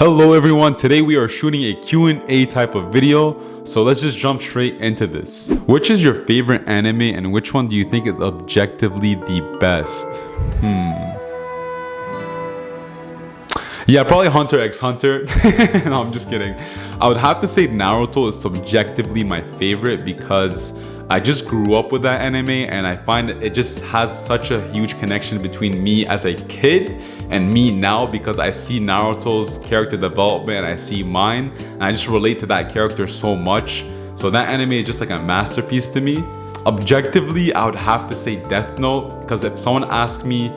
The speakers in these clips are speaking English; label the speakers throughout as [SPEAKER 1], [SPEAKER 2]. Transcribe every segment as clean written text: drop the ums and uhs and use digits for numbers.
[SPEAKER 1] Hello everyone, today we are shooting a Q&A type of video, so let's just jump straight into this. Which is your favorite anime and which one do you think is objectively the best? Yeah, probably Hunter x Hunter. No, I'm just kidding. I would have to say Naruto is subjectively my favorite because I just grew up with that anime and I find that it just has such a huge connection between me as a kid and me now because I see Naruto's character development and I see mine and I just relate to that character so much. So that anime is just like a masterpiece to me. Objectively, I would have to say Death Note because if someone asked me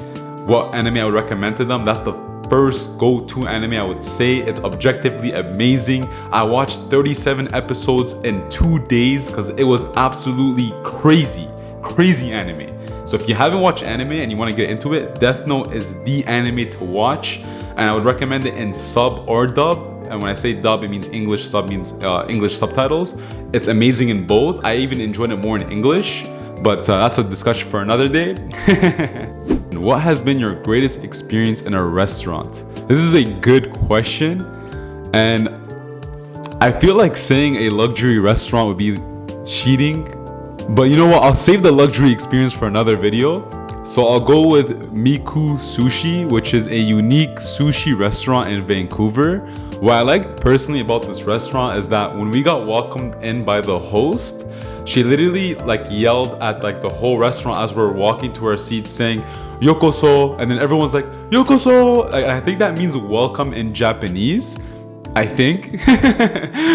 [SPEAKER 1] what anime I would recommend to them, that's the first go-to anime I would say. It's objectively amazing. I watched 37 episodes in 2 days because it was absolutely crazy anime. So if you haven't watched anime and you want to get into it, Death Note is the anime to watch, and I would recommend it in sub or dub. And when I say dub, it means English, sub means English subtitles. It's amazing in both. I even enjoyed it more in English, but that's a discussion for another day. What has been your greatest experience in a restaurant? This is a good question, and I feel like saying a luxury restaurant would be cheating, but you know what? I'll save the luxury experience for another video. So I'll go with Miku Sushi, which is a unique sushi restaurant in Vancouver. What I like personally about this restaurant is that when we got welcomed in by the host, she literally yelled at the whole restaurant as we're walking to our seats saying Yokoso, and then everyone's like Yokoso, and I think that means welcome in Japanese, I think.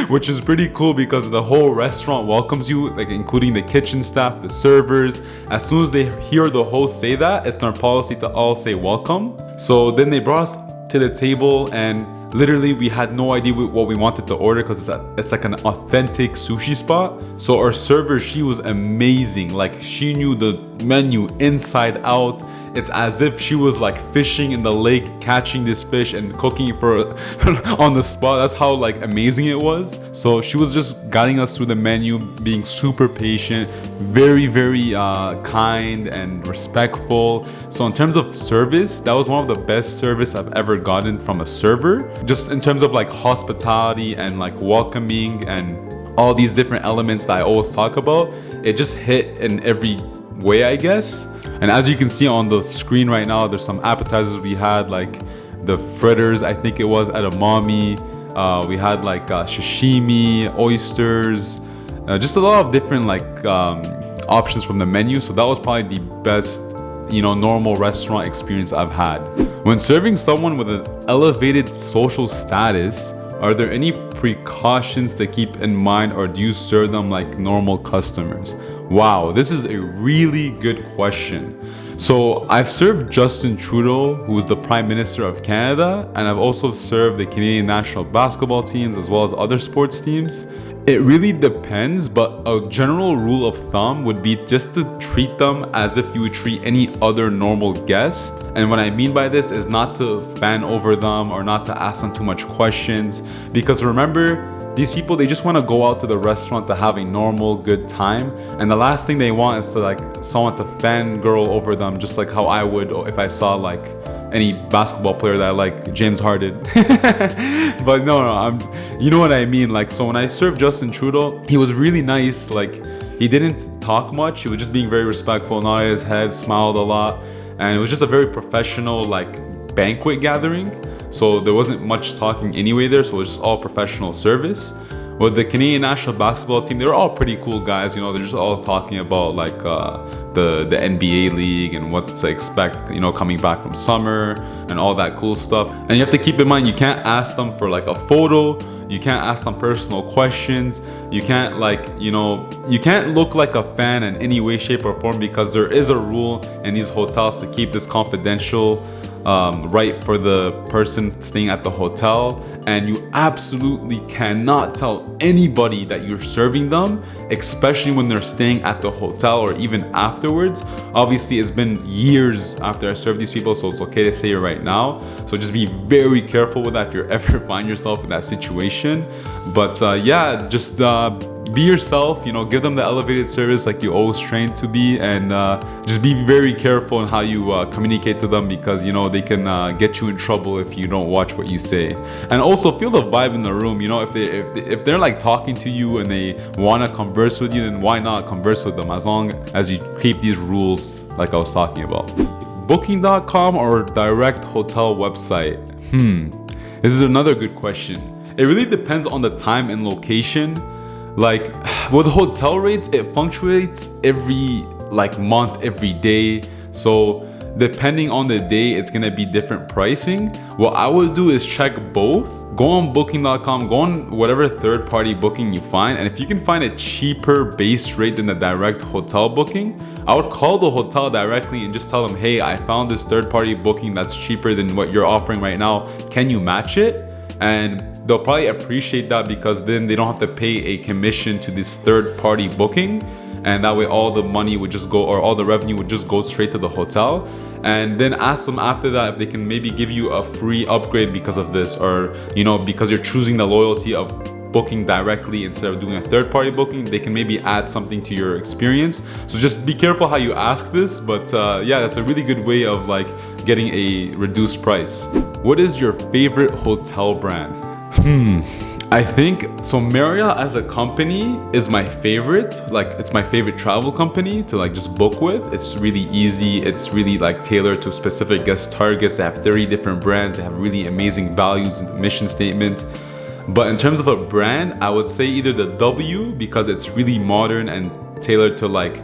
[SPEAKER 1] Which is pretty cool because the whole restaurant welcomes you, including the kitchen staff, the servers. As soon as they hear the host say that, it's their policy to all say welcome. So then they brought us to the table and literally we had no idea what we wanted to order because it's like an authentic sushi spot. So our server, she was amazing. She knew the menu inside out. It's as if she was fishing in the lake, catching this fish and cooking it for on the spot. That's how amazing it was. So she was just guiding us through the menu, being super patient, very kind and respectful. So in terms of service, that was one of the best service I've ever gotten from a server. Just in terms of hospitality and welcoming and all these different elements that I always talk about, it just hit in every way, I guess. And as you can see on the screen right now, there's some appetizers we had, the fritters, I think it was edamame. We had sashimi, oysters, just a lot of different options from the menu. So that was probably the best, normal restaurant experience I've had. When serving someone with an elevated social status, are there any precautions to keep in mind, or do you serve them like normal customers? Wow, this is a really good question. So I've served Justin Trudeau, who is the Prime Minister of Canada, and I've also served the Canadian national basketball teams as well as other sports teams. It really depends, but a general rule of thumb would be just to treat them as if you would treat any other normal guest. And what I mean by this is not to fan over them or not to ask them too much questions, because remember, these people, they just want to go out to the restaurant to have a normal, good time. And the last thing they want is to someone to fangirl over them, just like how I would if I saw any basketball player that I like, James Harden. But no, you know what I mean. So when I served Justin Trudeau, he was really nice. He didn't talk much. He was just being very respectful, nodded his head, smiled a lot. And it was just a very professional, banquet gathering. So there wasn't much talking anyway there. So it was just all professional service. With the Canadian national basketball team, they were all pretty cool guys. They're just all talking about the NBA league and what to expect, coming back from summer and all that cool stuff. And you have to keep in mind, you can't ask them for a photo. You can't ask them personal questions. You can't you can't look like a fan in any way, shape or form, because there is a rule in these hotels to keep this confidential, right for the person staying at the hotel. And you absolutely cannot tell anybody that you're serving them, especially when they're staying at the hotel or even afterwards. Obviously, it's been years after I served these people, so it's okay to say it right now. So just be very careful with that if you ever find yourself in that situation. But yeah, just be yourself, you know, give them the elevated service like you always trained to be, and just be very careful in how you communicate to them, because you know they can get you in trouble if you don't watch what you say. And also feel the vibe in the room, you know, if they're like talking to you and they want to converse with you, then why not converse with them, as long as you keep these rules like I was talking about. Booking.com or direct hotel website? This is another good question. It really depends on the time and location. Like with hotel rates, it fluctuates every like month, every day. So depending on the day, it's gonna be different pricing. What I would do is check both. Go on booking.com, go on whatever third-party booking you find, and if you can find a cheaper base rate than the direct hotel booking, I would call the hotel directly and just tell them, hey, I found this third-party booking that's cheaper than what you're offering right now. Can you match it? And they'll probably appreciate that, because then they don't have to pay a commission to this third-party booking, and that way all the money would just go, or all the revenue would just go straight to the hotel. And then ask them after that if they can maybe give you a free upgrade because of this, or you know, because you're choosing the loyalty of booking directly instead of doing a third-party booking, they can maybe add something to your experience. So just be careful how you ask this, but yeah, that's a really good way of like getting a reduced price. What is your favorite hotel brand? I think so. Marriott as a company is my favorite. Like, it's my favorite travel company to like just book with. It's really easy. It's really like tailored to specific guest targets. They have 30 different brands. They have really amazing values and mission statement. But in terms of a brand, I would say either the W, because it's really modern and tailored to like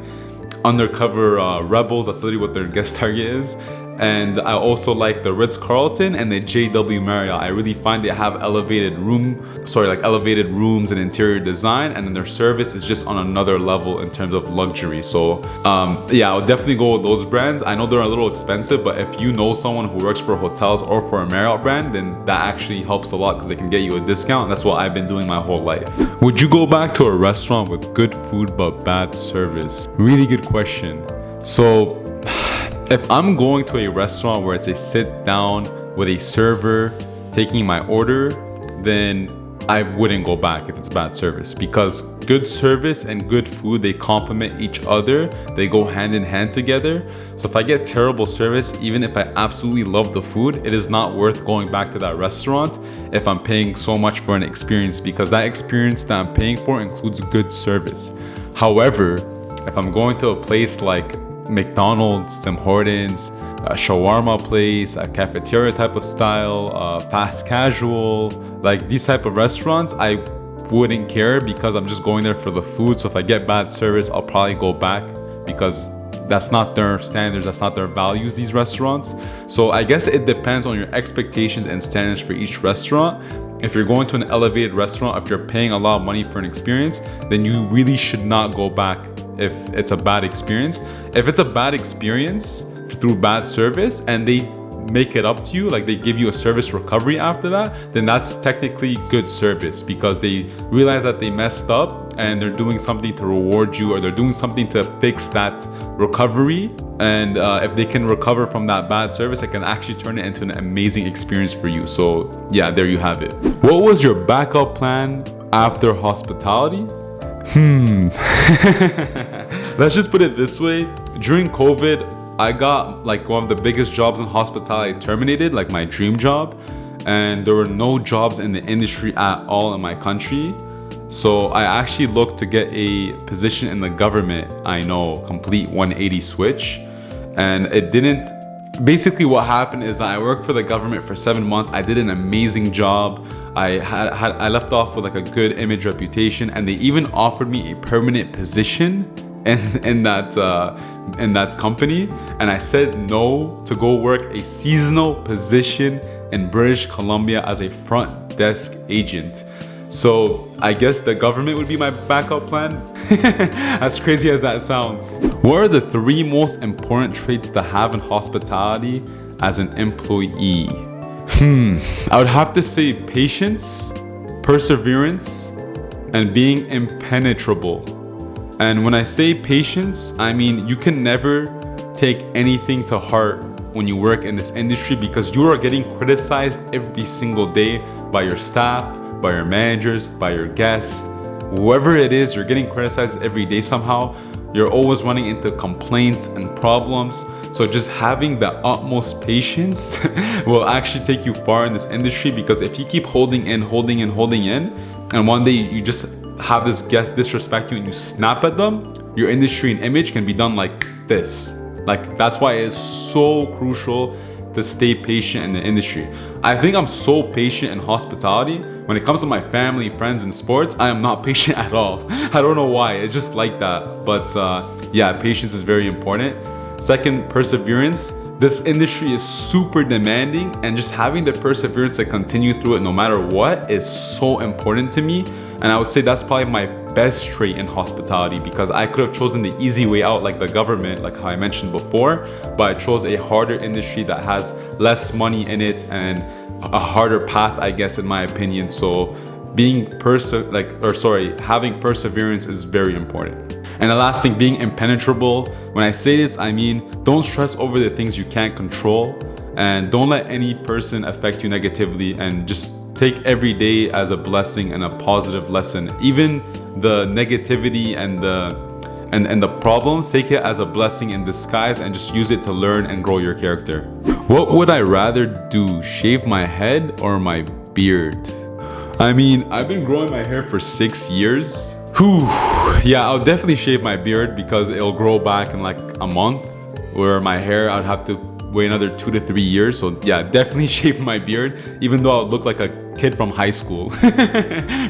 [SPEAKER 1] undercover rebels. That's literally what their guest target is. And I also like the Ritz-Carlton and the JW Marriott. I really find they have elevated rooms and interior design, and then their service is just on another level in terms of luxury. So yeah, I would definitely go with those brands. I know they're a little expensive, but if you know someone who works for hotels or for a Marriott brand, then that actually helps a lot, because they can get you a discount. That's what I've been doing my whole life. Would you go back to a restaurant with good food but bad service? Really good question. So if I'm going to a restaurant where it's a sit down with a server taking my order, then I wouldn't go back if it's bad service, because good service and good food, they complement each other. They go hand in hand together. So if I get terrible service, even if I absolutely love the food, it is not worth going back to that restaurant if I'm paying so much for an experience, because that experience that I'm paying for includes good service. However, if I'm going to a place like McDonald's, Tim Hortons, a shawarma place, a cafeteria type of style, fast casual, like these type of restaurants, I wouldn't care, because I'm just going there for the food. So if I get bad service, I'll probably go back, because that's not their standards, that's not their values, these restaurants. So I guess it depends on your expectations and standards for each restaurant. If you're going to an elevated restaurant, if you're paying a lot of money for an experience, then you really should not go back if it's a bad experience. If it's a bad experience through bad service and they make it up to you, like they give you a service recovery after that, then that's technically good service, because they realize that they messed up and they're doing something to reward you, or they're doing something to fix that recovery. And if they can recover from that bad service, it can actually turn it into an amazing experience for you. So yeah, there you have it. What was your backup plan after hospitality? Let's just put it this way. During COVID, I got like one of the biggest jobs in hospitality terminated, like my dream job, and there were no jobs in the industry at all in my country. So I actually looked to get a position in the government. I know, complete 180 switch, and it didn't. Basically what happened is that I worked for the government for 7 months. I did an amazing job. I left off with like a good image reputation, and they even offered me a permanent position in that company, and I said no to go work a seasonal position in British Columbia as a front desk agent. So I guess the government would be my backup plan. As crazy as that sounds. What are the 3 most important traits to have in hospitality as an employee? I would have to say patience, perseverance, and being impenetrable. And when I say patience, I mean you can never take anything to heart when you work in this industry, because you are getting criticized every single day by your staff, by your managers, by your guests. whoever it is, you're getting criticized every day somehow. You're always running into complaints and problems. So just having the utmost patience will actually take you far in this industry, because if you keep holding in, and one day you just have this guest disrespect you and you snap at them, your industry and image can be done like this. Like, that's why it's so crucial to stay patient in the industry. I think I'm so patient in hospitality. When it comes to my family, friends, and sports, I am not patient at all. I don't know why, it's just like that. But yeah, patience is very important. Second, perseverance. This industry is super demanding, and just having the perseverance to continue through it no matter what is so important to me. And I would say that's probably my best trait in hospitality, because I could have chosen the easy way out like the government, like how I mentioned before, but I chose a harder industry that has less money in it and a harder path, I guess, in my opinion. So having perseverance is very important. And the last thing, being impenetrable. When I say this, I mean, don't stress over the things you can't control, and don't let any person affect you negatively, and just take every day as a blessing and a positive lesson. Even the negativity and the problems, take it as a blessing in disguise and just use it to learn and grow your character. What would I rather do? Shave my head or my beard? I mean, I've been growing my hair for 6 years. Yeah, I'll definitely shave my beard because it'll grow back in like a month, where my hair I'd have to wait another 2 to 3 years. So yeah, definitely shave my beard, even though I would look like a kid from high school.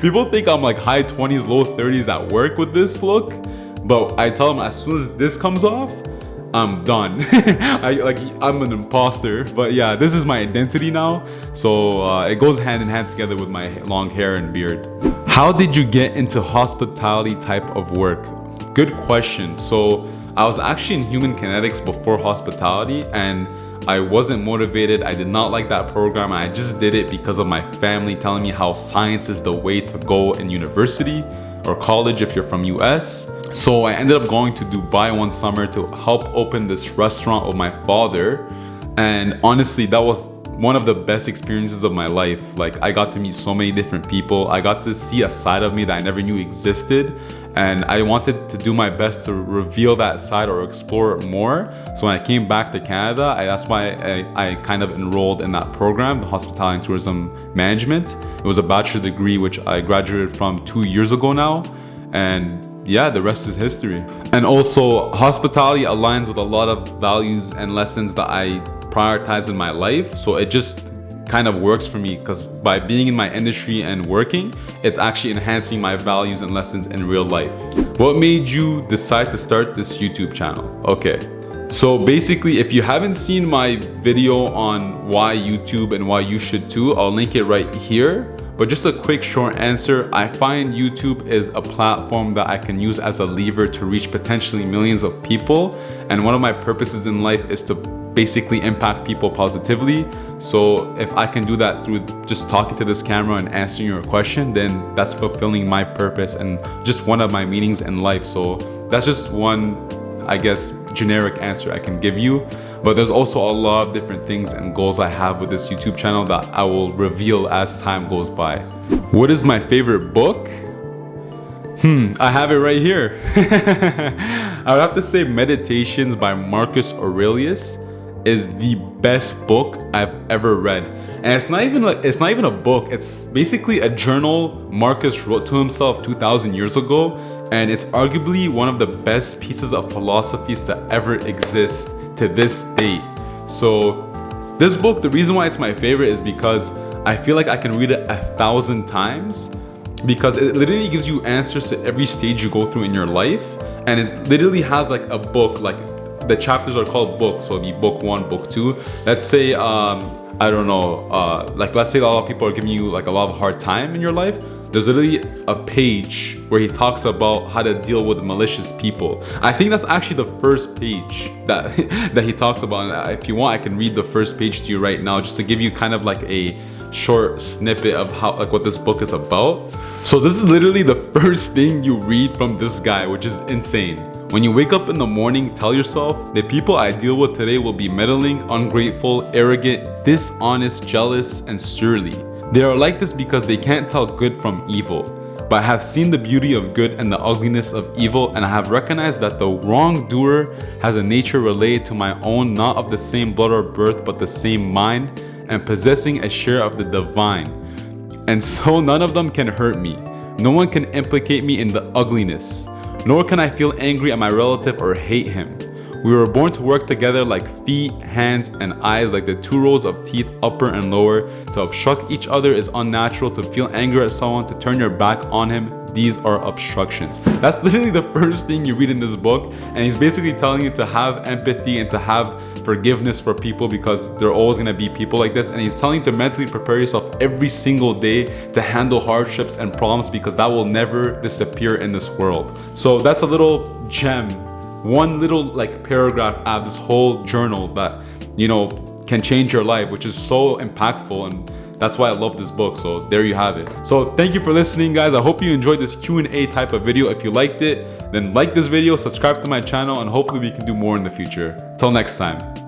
[SPEAKER 1] People think I'm like high 20s, low 30s at work with this look, but I tell them as soon as this comes off, I'm done. I'm an imposter. But yeah, this is my identity now, so it goes hand in hand together with my long hair and beard. How did you get into hospitality type of work? Good question. So I was actually in human kinetics before hospitality, and I wasn't motivated. I did not like that program. I just did it because of my family telling me how science is the way to go in university or college if you're from US. So I ended up going to Dubai one summer to help open this restaurant with my father. And honestly, that was one of the best experiences of my life. Like, I got to meet so many different people. I got to see a side of me that I never knew existed. And I wanted to do my best to reveal that side or explore it more. So when I came back to Canada, that's why I kind of enrolled in that program, the Hospitality and Tourism Management. It was a bachelor degree, which I graduated from 2 years ago now. And yeah, the rest is history. And also, hospitality aligns with a lot of values and lessons that I prioritize in my life. So it just kind of works for me, because by being in my industry and working, it's actually enhancing my values and lessons in real life. What made you decide to start this YouTube channel? Okay, so basically, if you haven't seen my video on why YouTube and why you should too, I'll link it right here. But just a quick short answer, I find YouTube is a platform that I can use as a lever to reach potentially millions of people. And one of my purposes in life is to basically impact people positively. So if I can do that through just talking to this camera and answering your question, then that's fulfilling my purpose and just one of my meanings in life. So that's just one, I guess, generic answer I can give you. But there's also a lot of different things and goals I have with this YouTube channel that I will reveal as time goes by. What is my favorite book? I have it right here. I would have to say Meditations by Marcus Aurelius is the best book I've ever read. And it's not even a book, it's basically a journal Marcus wrote to himself 2,000 years ago, and it's arguably one of the best pieces of philosophies to ever exist to this date. So this book, the reason why it's my favorite is because I feel like I can read it 1,000 times, because it literally gives you answers to every stage you go through in your life. And it literally has like a book, like the chapters are called books. So it'll be book 1, book 2. Let's say, I don't know, like let's say a lot of people are giving you like a lot of hard time in your life. There's literally a page where he talks about how to deal with malicious people. I think that's actually the first page that that he talks about. And if you want, I can read the first page to you right now, just to give you kind of like a short snippet of how, like, what this book is about. So this is literally the first thing you read from this guy, which is insane. When you wake up in the morning, tell yourself, the people I deal with today will be meddling, ungrateful, arrogant, dishonest, jealous, and surly. They are like this because they can't tell good from evil. but I have seen the beauty of good and the ugliness of evil, and I have recognized that the wrongdoer has a nature related to my own, not of the same blood or birth, but the same mind, and possessing a share of the divine. And so none of them can hurt me. No one can implicate me in the ugliness, nor can I feel angry at my relative or hate him. We were born to work together like feet, hands, and eyes, like the two rows of teeth, upper and lower. To obstruct each other is unnatural. To feel anger at someone, to turn your back on him, these are obstructions. That's literally the first thing you read in this book, and he's basically telling you to have empathy and to have forgiveness for people, because there are always going to be people like this. And he's telling you to mentally prepare yourself every single day to handle hardships and problems, because that will never disappear in this world. So that's a little gem, one little like paragraph out of this whole journal that, you know, can change your life, which is so impactful, and that's why I love this book. So there you have it. So thank you for listening, guys. I hope you enjoyed this Q&A type of video. If you liked it, then like this video, subscribe to my channel, and hopefully we can do more in the future. Till next time.